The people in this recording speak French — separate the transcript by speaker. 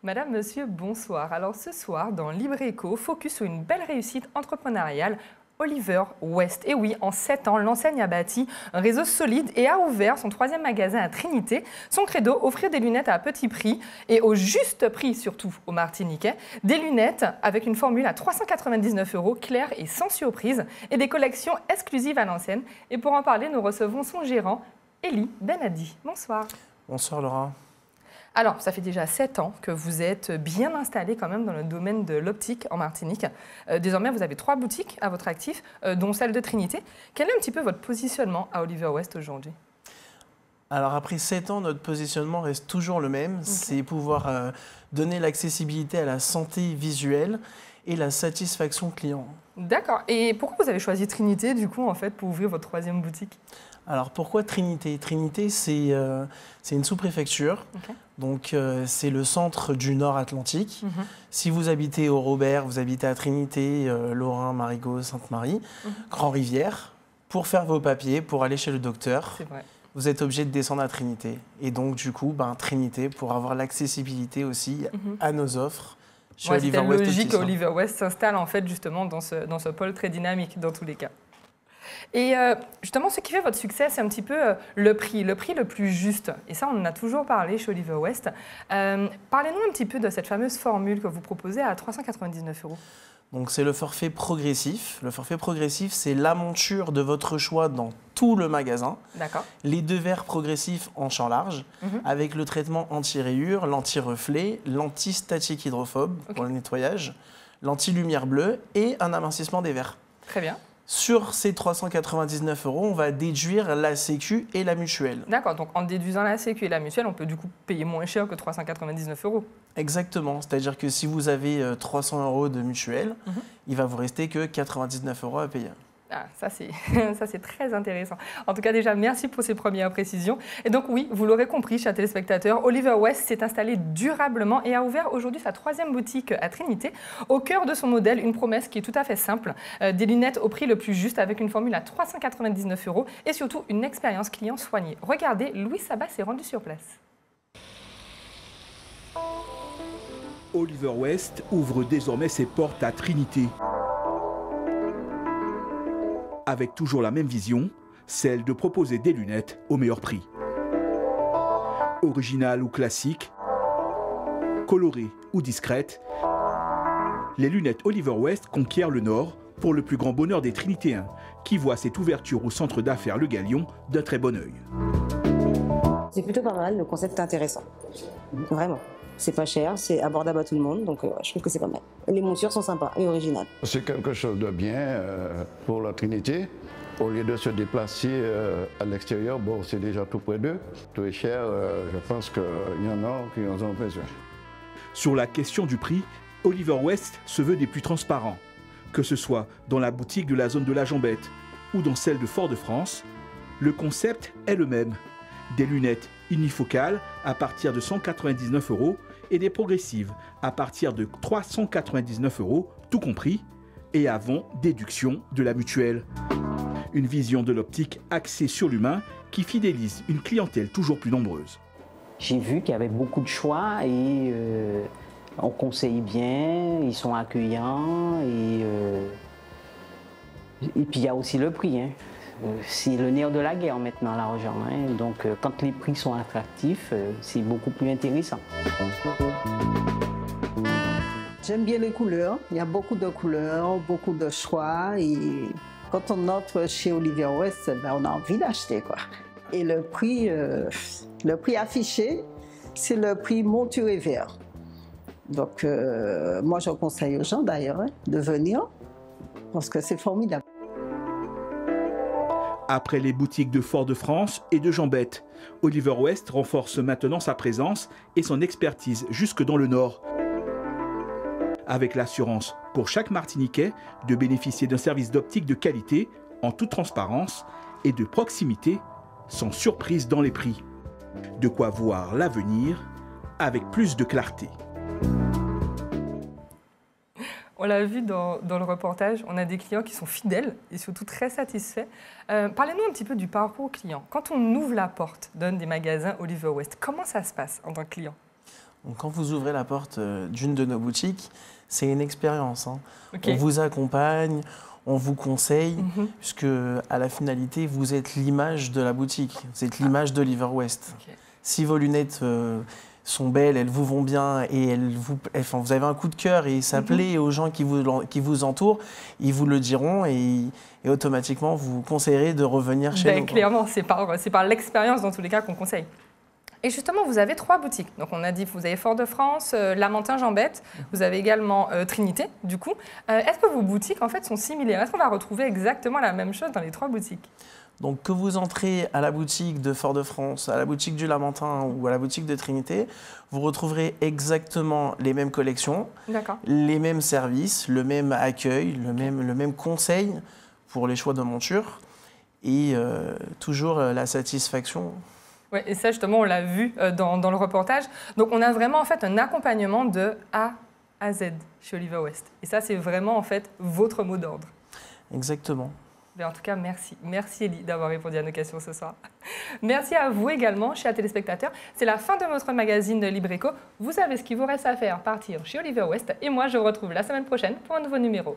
Speaker 1: Madame, monsieur, bonsoir. Alors ce soir, dans Libre Éco, focus sur une belle réussite entrepreneuriale, Oliver West. Et oui, en 7 ans, l'enseigne a bâti un réseau solide et a ouvert son 3e magasin à Trinité. Son credo, offrir des lunettes à petit prix et au juste prix surtout aux Martiniquais. Des lunettes avec une formule à 399 €, claire et sans surprise, et des collections exclusives à l'ancienne. Et pour en parler, nous recevons son gérant, Elie Benadi. Bonsoir.
Speaker 2: Bonsoir Laura.
Speaker 1: Alors, ça fait déjà 7 ans que vous êtes bien installé quand même dans le domaine de l'optique en Martinique. Désormais, vous avez 3 boutiques à votre actif, dont celle de Trinité. Quel est un petit peu votre positionnement à Oliver West aujourd'hui?
Speaker 2: Alors après 7 ans, notre positionnement reste toujours le même. C'est pouvoir donner l'accessibilité à la santé visuelle et la satisfaction client.
Speaker 1: D'accord. Et pourquoi vous avez choisi Trinité, du coup, en fait, pour ouvrir votre 3e boutique?
Speaker 2: Alors pourquoi Trinité? Trinité, c'est une sous-préfecture.
Speaker 1: Okay.
Speaker 2: Donc c'est le centre du Nord Atlantique. Si vous habitez au Robert, vous habitez à Trinité, Lorrain, Marigot, Sainte-Marie, Grand-Rivière, pour faire vos papiers, pour aller chez le docteur, vous êtes obligé de descendre à Trinité. Et donc du coup, Trinité, pour avoir l'accessibilité aussi à nos offres.
Speaker 1: Ouais, c'était logique qu'Oliver West s'installe en fait justement dans ce pôle très dynamique dans tous les cas. Et justement, ce qui fait votre succès, c'est un petit peu le prix le plus juste. Et ça, on en a toujours parlé chez Oliver West. Parlez-nous un petit peu de cette fameuse formule que vous proposez à 399 €.
Speaker 2: Donc c'est le forfait progressif. Le forfait progressif, c'est la monture de votre choix dans tout le magasin.
Speaker 1: D'accord.
Speaker 2: Les 2 verres progressifs en champ large, avec le traitement anti-rayures, l'anti-reflet, l'anti-statique hydrophobe pour le nettoyage, l'anti-lumière bleue et un amincissement des verres.
Speaker 1: Très bien.
Speaker 2: Sur ces 399 €, on va déduire la Sécu et la mutuelle.
Speaker 1: D'accord, donc en déduisant la Sécu et la mutuelle, on peut du coup payer moins cher que 399 €. Exactement,
Speaker 2: c'est-à-dire que si vous avez 300 € de mutuelle, il va vous rester que 99 € à payer.
Speaker 1: Ah, ça c'est très intéressant. En tout cas, déjà, merci pour ces premières précisions. Et donc oui, vous l'aurez compris, chers téléspectateurs, Oliver West s'est installé durablement et a ouvert aujourd'hui sa 3e boutique à Trinité. Au cœur de son modèle, une promesse qui est tout à fait simple, des lunettes au prix le plus juste avec une formule à 399 € et surtout une expérience client soignée. Regardez, Louis Sabat s'est rendu sur place.
Speaker 3: Oliver West ouvre désormais ses portes à Trinité. Avec toujours la même vision, celle de proposer des lunettes au meilleur prix. Originales ou classiques, colorées ou discrètes, les lunettes Oliver West conquièrent le Nord pour le plus grand bonheur des Trinitéens, qui voient cette ouverture au centre d'affaires Le Galion d'un très bon œil.
Speaker 4: C'est plutôt pas mal, le concept est intéressant, vraiment. C'est pas cher, c'est abordable à tout le monde, donc je trouve que c'est pas mal. Les montures sont sympas et originales.
Speaker 5: C'est quelque chose de bien pour la Trinité. Au lieu de se déplacer à l'extérieur, bon, c'est déjà tout près d'eux. Tout est cher, je pense qu'il y en a qui en ont besoin.
Speaker 3: Sur la question du prix, Oliver West se veut des plus transparents. Que ce soit dans la boutique de la zone de la Jambette ou dans celle de Fort-de-France, le concept est le même. Des lunettes unifocales à partir de 199 € et des progressives à partir de 399 €, tout compris, et avant déduction de la mutuelle. Une vision de l'optique axée sur l'humain qui fidélise une clientèle toujours plus nombreuse.
Speaker 6: J'ai vu qu'il y avait beaucoup de choix et on conseille bien, ils sont accueillants et puis il y a aussi le prix. Hein. C'est le nerf de la guerre maintenant, l'argent. Hein. Donc, quand les prix sont attractifs, c'est beaucoup plus intéressant.
Speaker 7: J'aime bien les couleurs. Il y a beaucoup de couleurs, beaucoup de choix. Et quand on entre chez Oliver West, on a envie d'acheter, quoi. Et le prix affiché, c'est le prix monture et verre. Donc, moi, je conseille aux gens, d'ailleurs, de venir parce que c'est formidable.
Speaker 3: Après les boutiques de Fort-de-France et de Jambette, Oliver West renforce maintenant sa présence et son expertise jusque dans le Nord. Avec l'assurance pour chaque Martiniquais de bénéficier d'un service d'optique de qualité en toute transparence et de proximité sans surprise dans les prix. De quoi voir l'avenir avec plus de clarté.
Speaker 1: On l'a vu dans le reportage, on a des clients qui sont fidèles et surtout très satisfaits. Parlez-nous un petit peu du parcours client. Quand on ouvre la porte d'un des magasins Oliver West, comment ça se passe en tant que client?
Speaker 2: Donc, quand vous ouvrez la porte d'une de nos boutiques, c'est une expérience. Hein.
Speaker 1: Okay.
Speaker 2: On vous accompagne, on vous conseille, puisque à la finalité, vous êtes l'image de la boutique, vous êtes l'image d'Oliver West. Okay. Si vos lunettes sont belles, elles vous vont bien et vous avez un coup de cœur et ça plaît aux gens qui vous entourent, ils vous le diront et automatiquement, vous conseillerez de revenir chez nous.
Speaker 1: Clairement, c'est par l'expérience dans tous les cas qu'on conseille. Et justement, vous avez 3 boutiques. Donc, on a dit que vous avez Fort-de-France, Lamentin-Jambette, vous avez également Trinité, du coup. Est-ce que vos boutiques, en fait, sont similaires? Est-ce qu'on va retrouver exactement la même chose dans les 3 boutiques?
Speaker 2: Donc, que vous entrez à la boutique de Fort-de-France, à la boutique du Lamentin ou à la boutique de Trinité, vous retrouverez exactement les mêmes collections, les mêmes services, le même accueil, le même conseil pour les choix de montures et toujours la satisfaction.
Speaker 1: Oui, et ça, justement, on l'a vu dans le reportage. Donc, on a vraiment, en fait, un accompagnement de A à Z chez Oliver West. Et ça, c'est vraiment, en fait, votre mot d'ordre.
Speaker 2: Exactement.
Speaker 1: Mais en tout cas, merci. Merci, Elie, d'avoir répondu à nos questions ce soir. Merci à vous également, chers téléspectateurs. C'est la fin de votre magazine de Libre Éco. Vous savez ce qu'il vous reste à faire, partir chez Oliver West. Et moi, je vous retrouve la semaine prochaine pour un nouveau numéro.